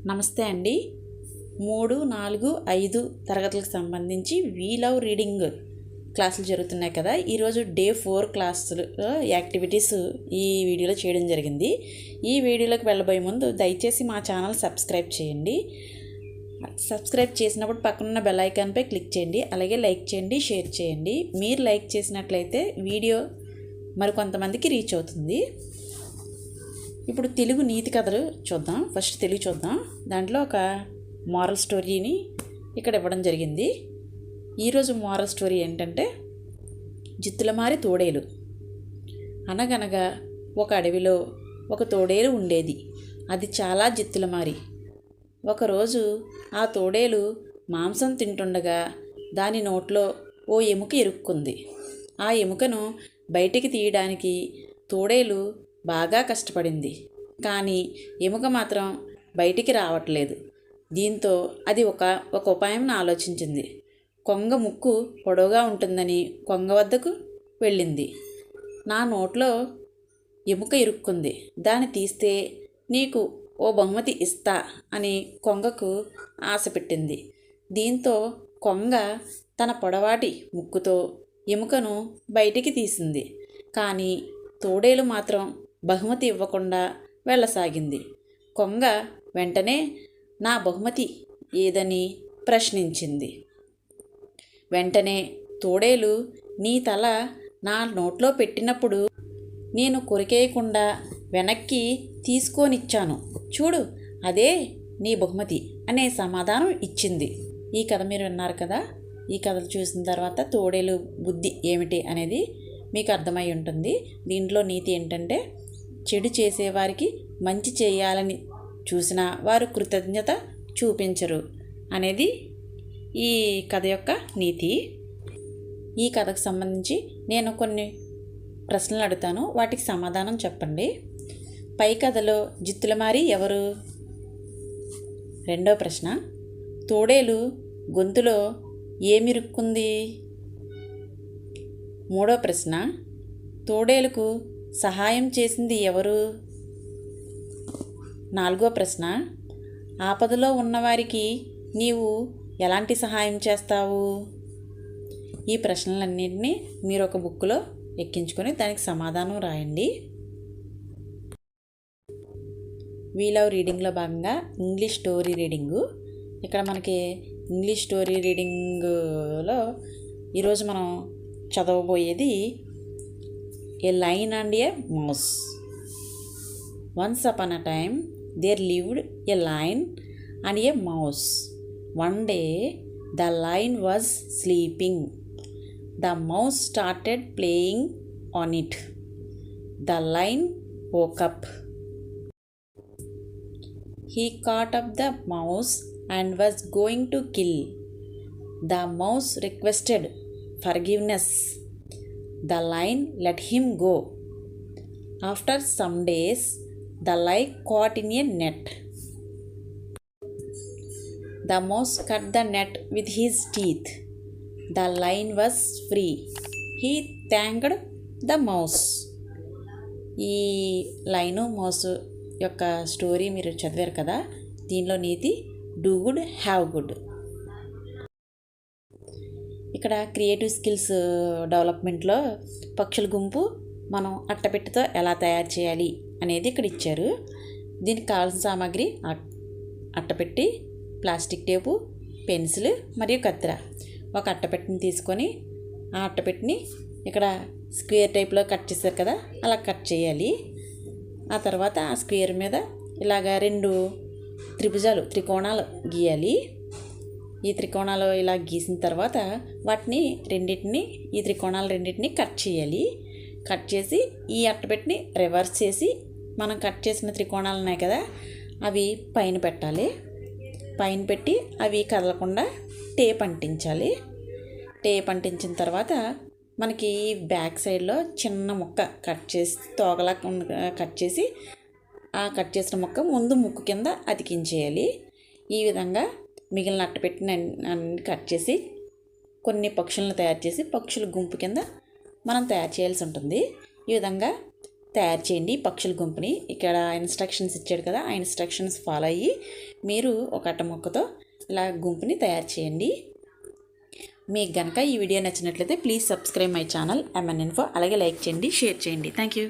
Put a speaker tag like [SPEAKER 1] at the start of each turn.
[SPEAKER 1] నమస్తే అండి. 3, 4, 5 తరగతులకు సంబంధించి వీ లవ్ రీడింగ్ క్లాసులు జరుగుతున్నాయి కదా. ఈరోజు డే 4 క్లాసులు యాక్టివిటీస్ ఈ వీడియోలో చేయడం జరిగింది. ఈ వీడియోలోకి వెళ్ళబోయే ముందు దయచేసి మా ఛానల్ సబ్స్క్రైబ్ చేయండి. సబ్స్క్రైబ్ చేసినప్పుడు పక్కనున్న బెల్ ఐకాన్పై క్లిక్ చేయండి. అలాగే లైక్ చేయండి, షేర్ చేయండి. మీరు లైక్ చేసినట్లయితే వీడియో మరికొంతమందికి రీచ్ అవుతుంది. ఇప్పుడు తెలుగు నీతి కథలు చూద్దాం. ఫస్ట్ తెలుగు చూద్దాం. దాంట్లో ఒక మోరల్ స్టోరీని ఇక్కడ ఇవ్వడం జరిగింది. ఈరోజు మోరల్ స్టోరీ ఏంటంటే జిత్తులమారి తోడేలు. అనగనగా ఒక అడవిలో ఒక తోడేలు ఉండేది. అది చాలా జిత్తులమారి. ఒకరోజు ఆ తోడేలు మాంసం తింటుండగా దాని నోట్లో ఓ ఎముక ఇరుక్కుంది. ఆ ఎముకను బయటికి తీయడానికి తోడేలు బాగా కష్టపడింది. కానీ ఎముక మాత్రం బయటికి రావట్లేదు. దీంతో అది ఒక ఉపాయం ఆలోచించింది. కొంగ ముక్కు పొడవుగా ఉంటుందని కొంగ వద్దకు వెళ్ళింది. నా నోట్లో ఎముక ఇరుక్కుంది, దాన్ని తీస్తే నీకు ఓ బహుమతి ఇస్తా అని కొంగకు ఆశ పెట్టింది. దీంతో కొంగ తన పొడవాటి ముక్కుతో ఎముకను బయటికి తీసింది. కానీ తోడేలు మాత్రం బహుమతి ఇవ్వకుండా వెళ్ళసాగింది. కొంగ వెంటనే నా బహుమతి ఏదని ప్రశ్నించింది. వెంటనే తోడేలు, నీ తల నా నోట్లో పెట్టినప్పుడు నేను కొరికేయకుండా వెనక్కి తీసుకోనిచ్చాను, చూడు అదే నీ బహుమతి అనే సమాధానం ఇచ్చింది. ఈ కథ మీరు విన్నారు కదా. ఈ కథలు చూసిన తర్వాత తోడేలు బుద్ధి ఏమిటి అనేది మీకు అర్థమై ఉంటుంది. దీంట్లో నీతి ఏంటంటే చెడు చేసేవారికి మంచి చేయాలని చూసినా వారు కృతజ్ఞత చూపించరు అనేది ఈ కథ యొక్క నీతి. ఈ కథకు సంబంధించి నేను కొన్ని ప్రశ్నలు అడుగుతాను, వాటికి సమాధానం చెప్పండి. పై కథలో జిత్తులమారి ఎవరు? రెండో ప్రశ్న, తోడేలు గొంతులో ఏమిరుక్కుంది? మూడో ప్రశ్న, తోడేలుకు సహాయం చేసింది ఎవరు? నాలుగో ప్రశ్న, ఆపదలో ఉన్నవారికి నీవు ఎలాంటి సహాయం చేస్తావు? ఈ ప్రశ్నలన్నింటినీ మీరు ఒక బుక్లో ఎక్కించుకొని దానికి సమాధానం రాయండి. వీ లవ్ రీడింగ్లో భాగంగా ఇంగ్లీష్ స్టోరీ రీడింగు. ఇక్కడ మనకి ఇంగ్లీష్ స్టోరీ రీడింగ్లో ఈరోజు మనం చదవబోయేది a lion and a mouse. Once upon a time there lived a lion and a mouse. One day the lion was sleeping. The mouse started playing on it. The lion woke up. He caught up the mouse and was going to kill. The mouse requested forgiveness. The lion let him go. After some days, the lion caught in a net. The mouse cut the net with his teeth. The lion was free. He thanked the mouse. ఈ line mouse యొక్క story మీరు చదివారు కదా. దీనిలో నీతి do good have good. ఇక్కడ creative skills డెవలప్మెంట్లో పక్షుల గుంపు మనం అట్టపెట్టెతో ఎలా తయారు చేయాలి అనేది ఇక్కడ ఇచ్చారు. దీనికి కావాల్సిన సామాగ్రి అట్టపెట్టి, ప్లాస్టిక్ టేపు, పెన్సిల్ మరియు కత్తెర. ఒక అట్టపెట్టెని తీసుకొని ఆ అట్టపెట్టిని ఇక్కడ స్క్వేర్ టైప్లో కట్ చేశారు కదా, అలా కట్ చేయాలి. ఆ తర్వాత ఆ స్క్వేర్ మీద ఇలాగా 2 త్రికోణాలు గీయాలి. ఈ త్రికోణాలు ఇలా గీసిన తర్వాత వాటిని ఈ త్రికోణాలు రెండింటిని కట్ చేయాలి. కట్ చేసి ఈ అట్టపెట్టిని రివర్స్ చేసి మనం కట్ చేసిన త్రికోణాలు ఉన్నాయి కదా అవి పైన పెట్టాలి. పైన పెట్టి అవి కదలకుండా టేప్ అంటించాలి. టేప్ అంటించిన తర్వాత మనకి బ్యాక్ సైడ్లో చిన్న ముక్క కట్ చేసి తోకలా కట్ చేసి ఆ కట్ చేసిన ముక్క ముందు ముక్కు కింద అతికించేయాలి. ఈ విధంగా మిగిలిన అట్టపెట్టిన అన్ని కట్ చేసి కొన్ని పక్షులను తయారు చేసి పక్షుల గుంపు కింద మనం తయారు చేయాల్సి ఉంటుంది. ఈ విధంగా తయారు చేయండి పక్షుల గుంపుని. ఇక్కడ ఇన్స్ట్రక్షన్స్ ఇచ్చాడు కదా, ఆ ఇన్స్ట్రక్షన్స్ ఫాలో అయ్యి మీరు ఒక అట్ట ముక్కతో ఇలా గుంపుని తయారు చేయండి. మీకు కనుక ఈ వీడియో నచ్చినట్లయితే please subscribe my channel MN info. అలాగే లైక్ చేయండి, షేర్ చేయండి. Thank you.